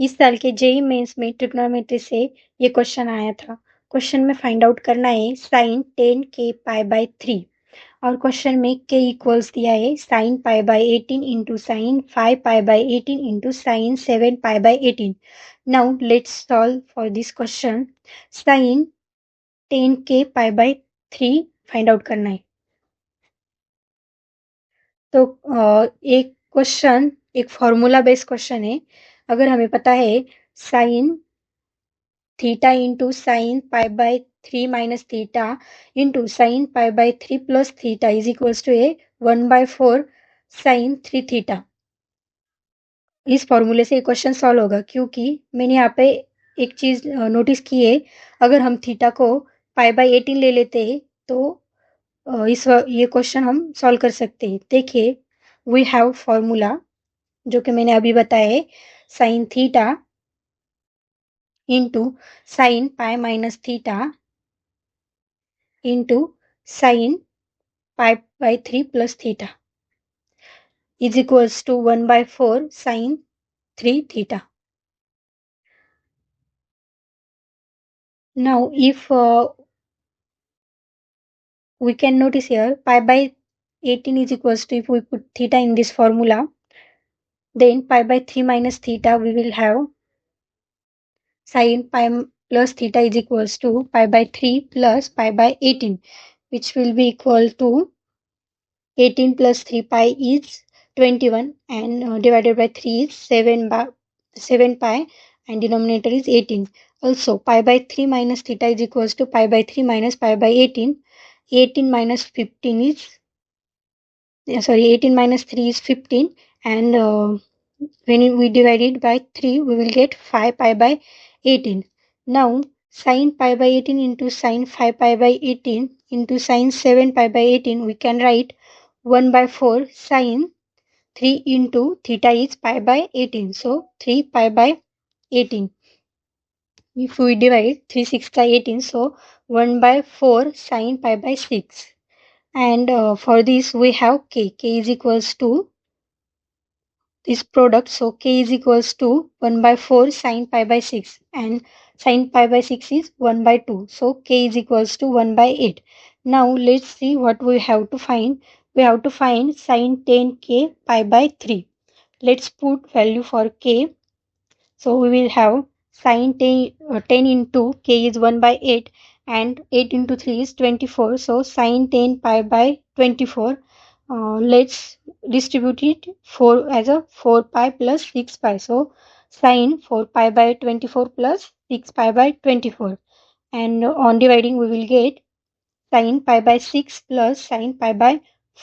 इस साल के जेईई मेंस में ट्रिग्नोमेट्री से ये क्वेश्चन आया था। क्वेश्चन में फाइंड आउट करना है साइन 10k पाई बाय 3 और क्वेश्चन में k इक्वल्स दिया है sine pi by 18 into sine 5 pi by 18 into sine 7 pi by 18। Now let's solve for this question. Sine 10k pi by 3 find out करना है। तो एक क्वेश्चन एक formula based question है। अगर हमें पता है sine theta into sine pi by 3 minus theta into sine pi by 3 plus theta is equals to a 1/4 sine 3 theta. इस फॉर्मूले से क्वेश्चन सॉल्व होगा क्योंकि मैंने यहाँ पे एक चीज नोटिस की है। अगर हम थीटा को पाई बाय 18 ले लेते हैं तो ये क्वेश्चन हम सॉल्व कर सकते हैं। देखिए वी हैव फॉर्मूला जो कि मैंने अभी बताया है sine theta into sine pi minus theta into sine pi by 3 plus theta is equals to 1/4 sine 3 theta. Now if we can notice here pi by 18 is equals to, if we put theta in this formula, then pi by 3 minus theta we will have sine pi plus theta is equals to pi by 3 plus pi by 18, which will be equal to 18 plus 3 pi is 21 and divided by 3 is 7 pi and denominator is 18. Also pi by 3 minus theta is equals to pi by 3 minus pi by 18. 18 minus 15 is 18 minus 3 is 15 and when we divide it by 3 we will get 5 pi by 18. Now sin pi by 18 into sin 5 pi by 18 into sin 7 pi by 18 we can write 1/4 sin 3 into theta is pi by 18. So 3 pi by 18. If we divide 3 6 by 18, so 1/4 sin pi by 6. And for this we have k. K is equals to this product. So k is equals to 1/4 sin pi by 6 and sin pi by 6 is 1/2. So k is equals to 1/8. Now let's see what we have to find. We have to find sin 10k pi by 3. Let's put value for k. So we will have sin 10 into k is 1/8 and 8 into 3 is 24. So sin 10 pi by 24. Let's distribute it as a 4 pi plus 6 pi. So sin 4 pi by 24 plus 6 pi by 24. And on dividing we will get sin pi by 6 plus sin pi by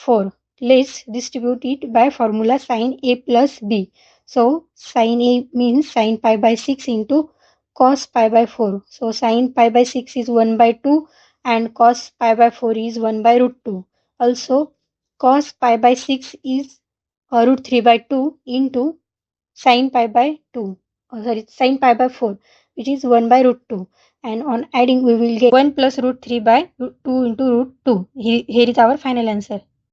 4. Let's distribute it by formula sin a plus b. So sin a means sin pi by 6 into cos pi by 4. So sin pi by 6 is 1/2 and cos pi by 4 is 1/√2. Also cos pi by 6 is √3/2 into sin pi by 2. Sin pi by 4 which is 1/√2. And on adding we will get 1 plus √3/2 into √2. Here is our final answer.